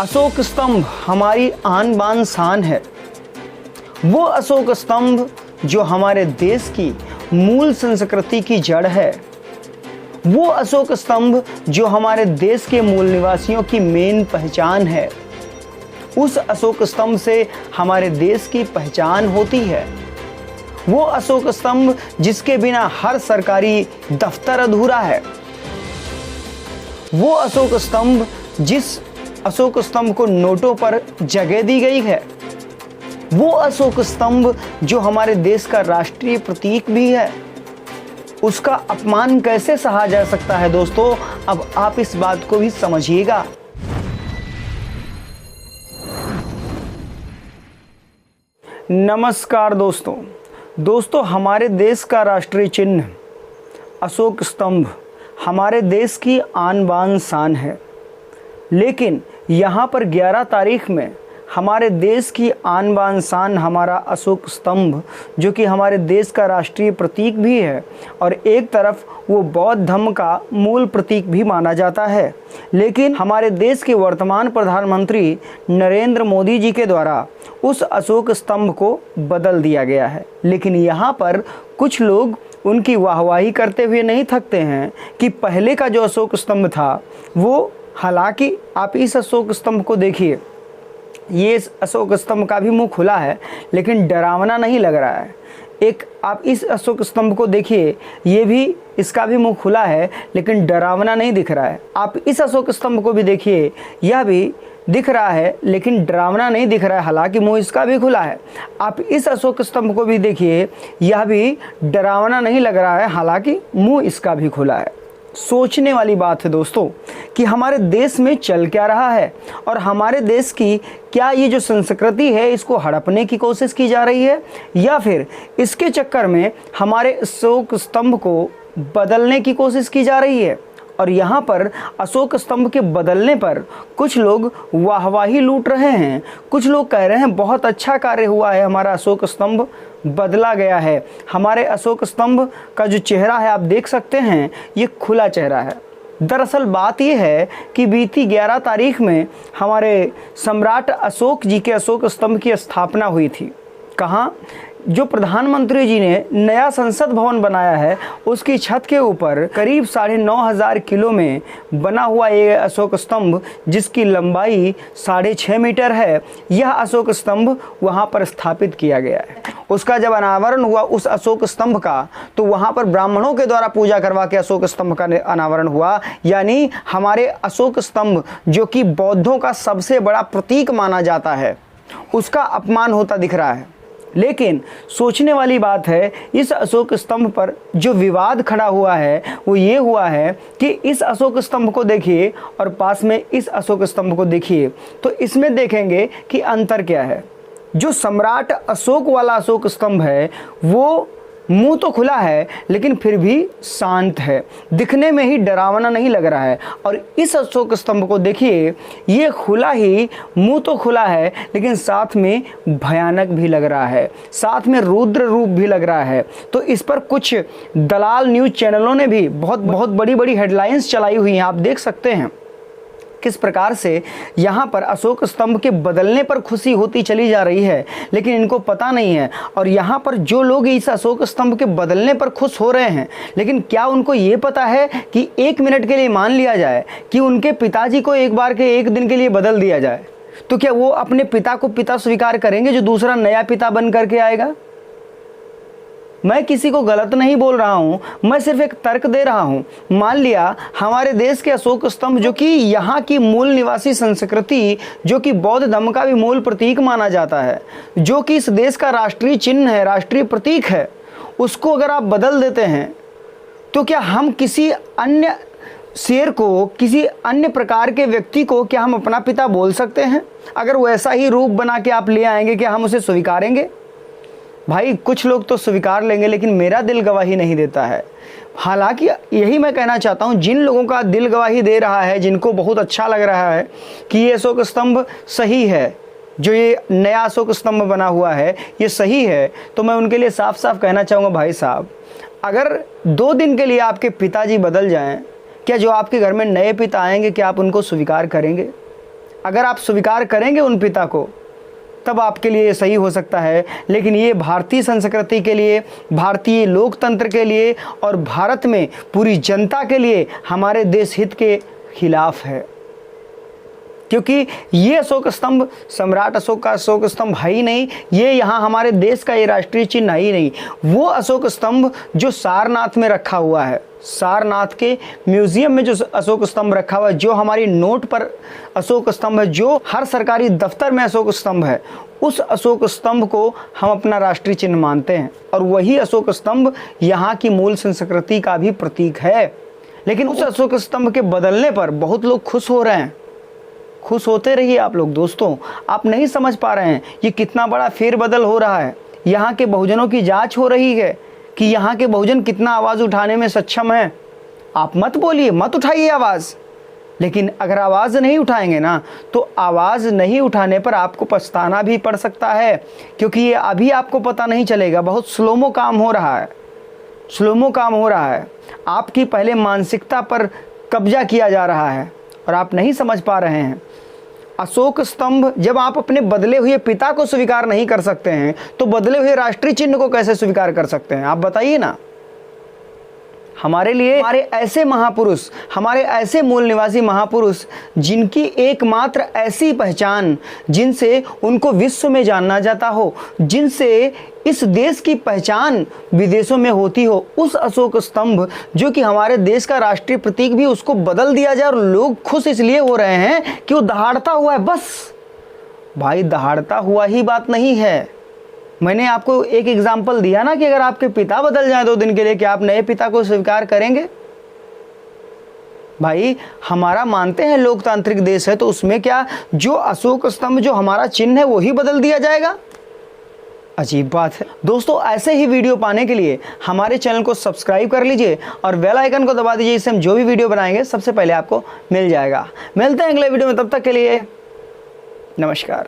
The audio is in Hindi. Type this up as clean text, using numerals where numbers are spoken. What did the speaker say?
अशोक स्तंभ हमारी आन बान शान है। वो अशोक स्तंभ जो हमारे देश की मूल संस्कृति की जड़ है। वो अशोक स्तंभ जो हमारे देश के मूल निवासियों की मेन पहचान है। उस अशोक स्तंभ से हमारे देश की पहचान होती है। वो अशोक स्तंभ जिसके बिना हर सरकारी दफ्तर अधूरा है। वो अशोक स्तंभ जिस अशोक स्तंभ को नोटों पर जगह दी गई है। वो अशोक स्तंभ जो हमारे देश का राष्ट्रीय प्रतीक भी है। उसका अपमान कैसे सहा जा सकता है दोस्तों, अब आप इस बात को भी समझिएगा। नमस्कार दोस्तों, हमारे देश का राष्ट्रीय चिन्ह अशोक स्तंभ हमारे देश की आन बान शान है। लेकिन यहाँ पर 11 तारीख में हमारे देश की आन बान शान हमारा अशोक स्तंभ जो कि हमारे देश का राष्ट्रीय प्रतीक भी है और एक तरफ वो बौद्ध धर्म का मूल प्रतीक भी माना जाता है, लेकिन हमारे देश के वर्तमान प्रधानमंत्री नरेंद्र मोदी जी के द्वारा उस अशोक स्तंभ को बदल दिया गया है। लेकिन यहाँ पर कुछ लोग उनकी वाहवाही करते हुए नहीं थकते हैं कि पहले का जो अशोक स्तंभ था वो, हालांकि आप इस अशोक स्तंभ को देखिए, ये अशोक स्तंभ का भी मुंह खुला है लेकिन डरावना नहीं लग रहा है। एक आप इस अशोक स्तंभ को देखिए, ये भी, इसका भी मुंह खुला है लेकिन डरावना नहीं दिख रहा है। आप इस अशोक स्तंभ को भी देखिए, यह भी दिख रहा है लेकिन डरावना नहीं दिख रहा है, हालांकि मुंह इसका भी खुला है। आप इस अशोक स्तंभ को भी देखिए, यह भी डरावना नहीं लग रहा है, हालांकि मुंह इसका भी खुला है। सोचने वाली बात है दोस्तों कि हमारे देश में चल क्या रहा है और हमारे देश की क्या ये जो संस्कृति है इसको हड़पने की कोशिश की जा रही है या फिर इसके चक्कर में हमारे अशोक स्तंभ को बदलने की कोशिश की जा रही है। और यहाँ पर अशोक स्तंभ के बदलने पर कुछ लोग वाहवाही लूट रहे हैं, कुछ लोग कह रहे हैं बहुत अच्छा कार्य हुआ है, हमारा अशोक स्तंभ बदला गया है। हमारे अशोक स्तंभ का जो चेहरा है आप देख सकते हैं, ये खुला चेहरा है। दरअसल बात यह है कि बीती 11 तारीख में हमारे सम्राट अशोक जी के अशोक स्तंभ की स्थापना हुई थी। कहाँ? जो प्रधानमंत्री जी ने नया संसद भवन बनाया है उसकी छत के ऊपर करीब 9,500 किलो में बना हुआ ये अशोक स्तंभ जिसकी लंबाई 6.5 मीटर है, यह अशोक स्तंभ वहां पर स्थापित किया गया है। उसका जब अनावरण हुआ उस अशोक स्तंभ का, तो वहां पर ब्राह्मणों के द्वारा पूजा करवा के अशोक स्तंभ का अनावरण हुआ। यानी हमारे अशोक स्तंभ जो कि बौद्धों का सबसे बड़ा प्रतीक माना जाता है, उसका अपमान होता दिख रहा है। लेकिन सोचने वाली बात है, इस अशोक स्तंभ पर जो विवाद खड़ा हुआ है वो ये हुआ है कि इस अशोक स्तंभ को देखिए और पास में इस अशोक स्तंभ को देखिए, तो इसमें देखेंगे कि अंतर क्या है। जो सम्राट अशोक वाला अशोक स्तंभ है वो मुंह तो खुला है लेकिन फिर भी शांत है, दिखने में ही डरावना नहीं लग रहा है। और इस अशोक स्तंभ को देखिए, ये खुला ही, मुंह तो खुला है लेकिन साथ में भयानक भी लग रहा है, साथ में रुद्र रूप भी लग रहा है। तो इस पर कुछ दलाल न्यूज़ चैनलों ने भी बहुत बड़ी हेडलाइंस चलाई हुई हैं, आप देख सकते हैं किस प्रकार से यहाँ पर अशोक स्तंभ के बदलने पर खुशी होती चली जा रही है, लेकिन इनको पता नहीं है। और यहाँ पर जो लोग इस अशोक स्तंभ के बदलने पर खुश हो रहे हैं, लेकिन क्या उनको ये पता है कि 1 मिनट के लिए मान लिया जाए कि उनके पिताजी को एक बार के 1 दिन के लिए बदल दिया जाए, तो क्या वो अपने पिता को पिता स्वीकार करेंगे जो दूसरा नया पिता बन करके आएगा? मैं किसी को गलत नहीं बोल रहा हूँ, मैं सिर्फ एक तर्क दे रहा हूँ। मान लिया हमारे देश के अशोक स्तंभ जो कि यहाँ की मूल निवासी संस्कृति, जो कि बौद्ध धर्म का भी मूल प्रतीक माना जाता है, जो कि इस देश का राष्ट्रीय चिन्ह है, राष्ट्रीय प्रतीक है, उसको अगर आप बदल देते हैं तो क्या हम किसी अन्य शेर को, किसी अन्य प्रकार के व्यक्ति को क्या हम अपना पिता बोल सकते हैं? अगर वैसा ही रूप बना के आप ले आएंगे, क्या हम उसे स्वीकारेंगे? भाई कुछ लोग तो स्वीकार लेंगे लेकिन मेरा दिल गवाही नहीं देता है। हालांकि यही मैं कहना चाहता हूं, जिन लोगों का दिल गवाही दे रहा है, जिनको बहुत अच्छा लग रहा है कि ये अशोक स्तंभ सही है, जो ये नया अशोक स्तंभ बना हुआ है ये सही है, तो मैं उनके लिए साफ साफ कहना चाहूँगा, भाई साहब अगर 2 दिन के लिए आपके पिताजी बदल जाएं, क्या जो आपके घर में नए पिता आएंगे क्या आप उनको स्वीकार करेंगे? अगर आप स्वीकार करेंगे उन पिता को तब आपके लिए ये सही हो सकता है, लेकिन ये भारतीय संस्कृति के लिए, भारतीय लोकतंत्र के लिए और भारत में पूरी जनता के लिए हमारे देश हित के खिलाफ है। क्योंकि ये अशोक स्तंभ सम्राट अशोक का अशोक स्तंभ है ही नहीं, ये यहाँ हमारे देश का ये राष्ट्रीय चिन्ह है ही नहीं। वो अशोक स्तंभ जो सारनाथ में रखा हुआ है, सारनाथ के म्यूजियम में जो अशोक स्तंभ रखा हुआ है, जो हमारी नोट पर अशोक स्तंभ है, जो हर सरकारी दफ्तर में अशोक स्तंभ है, उस अशोक स्तंभ को हम अपना राष्ट्रीय चिन्ह मानते हैं। और वही अशोक स्तंभ यहाँ की मूल संस्कृति का भी प्रतीक है। लेकिन उस अशोक स्तंभ के बदलने पर बहुत लोग खुश हो रहे हैं। खुश होते रहिए आप लोग दोस्तों, आप नहीं समझ पा रहे हैं ये कितना बड़ा फेरबदल हो रहा है। यहाँ के बहुजनों की जांच हो रही है कि यहाँ के बहुजन कितना आवाज़ उठाने में सक्षम है। आप मत बोलिए, मत उठाइए आवाज़, लेकिन अगर आवाज़ नहीं उठाएंगे ना तो आवाज़ नहीं उठाने पर आपको पछताना भी पड़ सकता है, क्योंकि ये अभी आपको पता नहीं चलेगा। बहुत स्लोमो काम हो रहा है, स्लोमो काम हो रहा है। आपकी पहले मानसिकता पर कब्जा किया जा रहा है और आप नहीं समझ पा रहे हैं। अशोक स्तंभ, जब आप अपने बदले हुए पिता को स्वीकार नहीं कर सकते हैं तो बदले हुए राष्ट्रीय चिन्ह को कैसे स्वीकार कर सकते हैं? आप बताइए ना। हमारे लिए हमारे ऐसे महापुरुष, हमारे ऐसे मूल निवासी महापुरुष जिनकी एकमात्र ऐसी पहचान, जिनसे उनको विश्व में जाना जाता हो, जिनसे इस देश की पहचान विदेशों में होती हो, उस अशोक स्तंभ जो कि हमारे देश का राष्ट्रीय प्रतीक भी, उसको बदल दिया जाए। और लोग खुश इसलिए हो रहे हैं कि वो दहाड़ता हुआ है। बस भाई, दहाड़ता हुआ ही बात नहीं है। मैंने आपको एक एग्जाम्पल दिया ना कि अगर आपके पिता बदल जाए 2 दिन के लिए, क्या आप नए पिता को स्वीकार करेंगे? भाई, हमारा मानते हैं लोकतांत्रिक देश है, तो उसमें क्या जो अशोक स्तंभ जो हमारा चिन्ह है वही बदल दिया जाएगा? अजीब बात है। दोस्तों, ऐसे ही वीडियो पाने के लिए हमारे चैनल को सब्सक्राइब कर लीजिए और बेल आइकन को दबा दीजिए। इससे हम जो भी वीडियो बनाएंगे सबसे पहले आपको मिल जाएगा। मिलते हैं अगले वीडियो में, तब तक के लिए नमस्कार।